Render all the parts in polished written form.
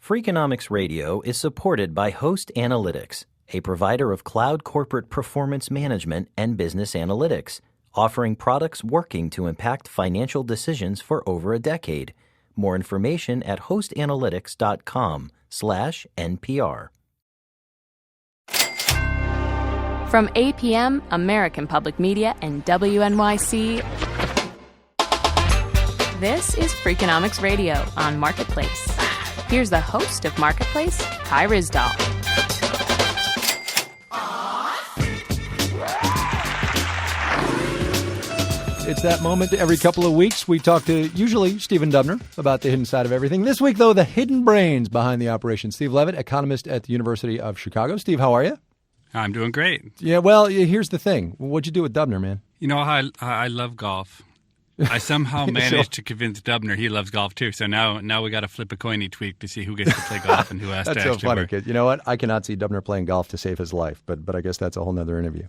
Freakonomics Radio is supported by Host Analytics, a provider of cloud corporate performance management and business analytics, offering products working to impact financial decisions for over a decade. More information at hostanalytics.com/NPR. From APM, American Public Media, and WNYC, this is Freakonomics Radio on Marketplace. Here's the host of Marketplace, Kai Ryssdal. It's that moment every couple of weeks. We talk to, usually, Stephen Dubner about the hidden side of everything. This week, though, the hidden brains behind the operation. Steve Levitt, economist at the University of Chicago. Steve, how are you? I'm doing great. Yeah, well, here's the thing. What'd you do with Dubner, man? You know, I love golf. I somehow managed to convince Dubner he loves golf, too. So now we got to flip a coin each week to see who gets to play golf and who has to actually That's so funny, work. kid. You know what? I cannot see Dubner playing golf to save his life, but I guess that's a whole nother interview.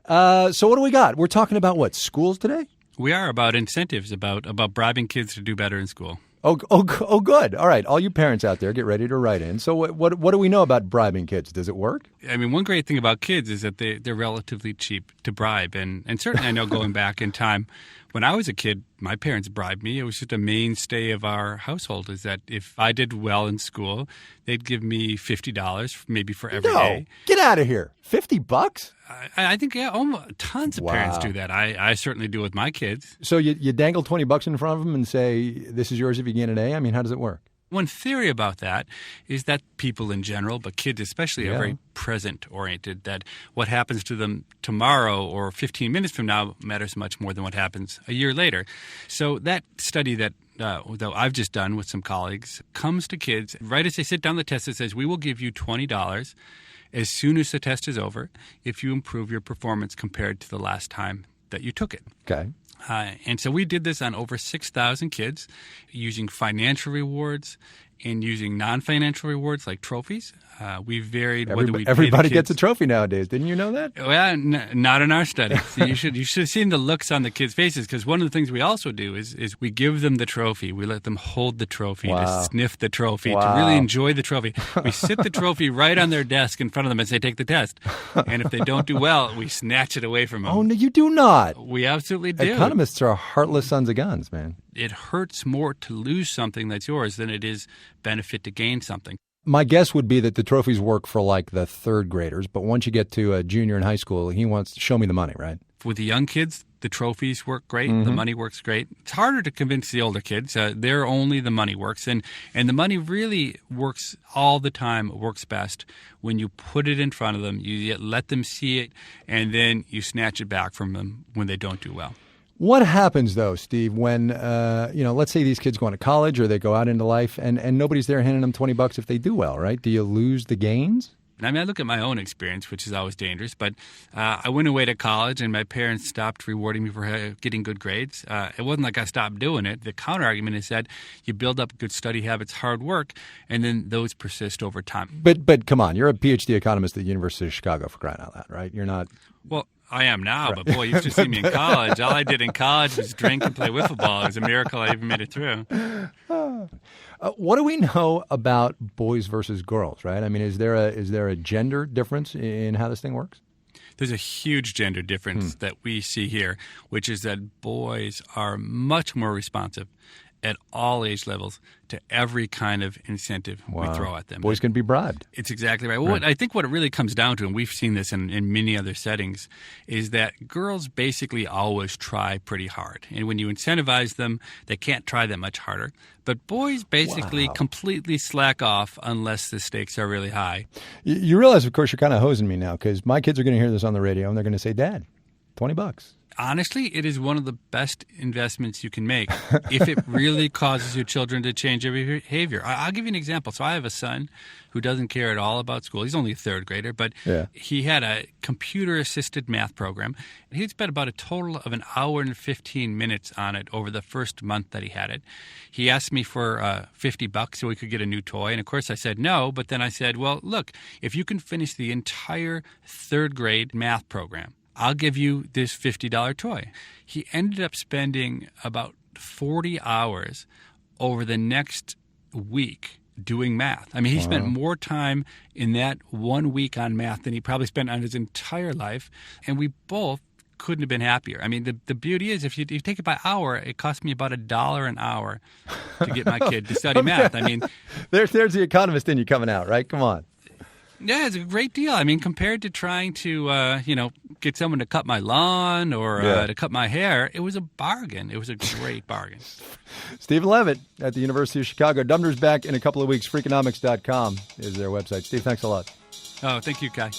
So what do we got? We're talking about what, schools today? We are about incentives, about bribing kids to do better in school. Oh, good. All right. All you parents out there, get ready to write in. So what do we know about bribing kids? Does it work? I mean, one great thing about kids is that they're relatively cheap to bribe. And certainly I know going back in time, when I was a kid, my parents bribed me. It was just a mainstay of our household is that if I did well in school, they'd give me $50 maybe for every day. Get out of here. $50? I think, yeah, tons of parents do that. I certainly do with my kids. So you dangle $20 in front of them and say, this is yours if you get an A? I mean, how does it work? One theory about that is that people in general, but kids especially, are very present-oriented, that what happens to them tomorrow or 15 minutes from now matters much more than what happens a year later. So that study that I've just done with some colleagues comes to kids right as they sit down the test. It says, we will give you $20 as soon as the test is over if you improve your performance compared to the last time that you took it. Okay. And so we did this on over 6,000 kids using financial rewards and using non-financial rewards like trophies. We varied whether we everybody gets a trophy nowadays. Didn't you know that? Well, not in our study. So you should have seen the looks on the kids' faces, because one of the things we also do is we give them the trophy. We let them hold the trophy, to sniff the trophy, to really enjoy the trophy. We sit the trophy right on their desk in front of them and say, take the test. And if they don't do well, we snatch it away from them. Oh, no, you do not. We absolutely do. Economists are heartless sons of guns, man. It hurts more to lose something that's yours than it is benefit to gain something. My guess would be that the trophies work for like the third graders, but once you get to a junior in high school, he wants to show me the money, right? With the young kids, the trophies work great. The money works great. It's harder to convince the older kids. They're only the money works. And the money really works all the time, works best when you put it in front of them, you let them see it, and then you snatch it back from them when they don't do well. What happens, though, Steve, when, let's say these kids go into college or they go out into life and nobody's there handing them $20 if they do well, right? Do you lose the gains? I mean, I look at my own experience, which is always dangerous, but I went away to college and my parents stopped rewarding me for getting good grades. It wasn't like I stopped doing it. The counter-argument is that you build up good study habits, hard work, and then those persist over time. But come on, you're a PhD economist at the University of Chicago, for crying out loud, right? You're not... Well, I am now, but boy, you should see me in college. All I did in college was drink and play wiffle ball. It was a miracle I even made it through. What do we know about boys versus girls, right? I mean, is there a gender difference in how this thing works? There's a huge gender difference that we see here, which is that boys are much more responsive at all age levels to every kind of incentive we throw at them. Boys can be bribed. It's exactly right. Well, I think what it really comes down to, and we've seen this in many other settings, is that girls basically always try pretty hard. And when you incentivize them, they can't try that much harder. But boys basically completely slack off unless the stakes are really high. You realize, of course, you're kind of hosing me now, because my kids are going to hear this on the radio and they're going to say, Dad, $20. Honestly, it is one of the best investments you can make if it really causes your children to change their behavior. I'll give you an example. So I have a son who doesn't care at all about school. He's only a third grader, but he had a computer-assisted math program. He'd spent about a total of an hour and 15 minutes on it over the first month that he had it. He asked me for $50 so he could get a new toy. And, of course, I said no. But then I said, well, look, if you can finish the entire third grade math program, I'll give you this $50 toy. He ended up spending about 40 hours over the next week doing math. I mean, he spent more time in that 1 week on math than he probably spent on his entire life. And we both couldn't have been happier. I mean, the beauty is if you take it by hour, it cost me about $1 an hour to get my kid to study math. I mean, there's the economist in you coming out, right? Come on. Yeah, it's a great deal. I mean, compared to trying to, get someone to cut my lawn or to cut my hair, it was a bargain. It was a great bargain. Stephen Levitt at the University of Chicago. Dubner's back in a couple of weeks. Freakonomics.com is their website. Steve, thanks a lot. Oh, thank you, Kai.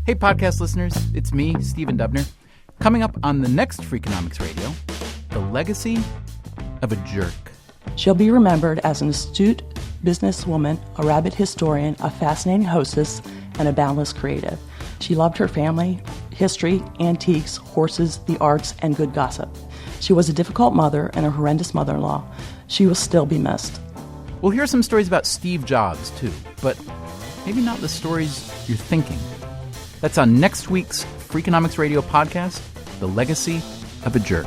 Hey, podcast listeners, it's me, Stephen Dubner. Coming up on the next Freakonomics Radio, the legacy of a jerk. She'll be remembered as an astute businesswoman, a rabid historian, a fascinating hostess, and a boundless creative. She loved her family, history, antiques, horses, the arts, and good gossip. She was a difficult mother and a horrendous mother-in-law. She will still be missed. We'll hear some stories about Steve Jobs, too, but maybe not the stories you're thinking. That's on next week's Freakonomics Radio podcast, The Legacy of a Jerk.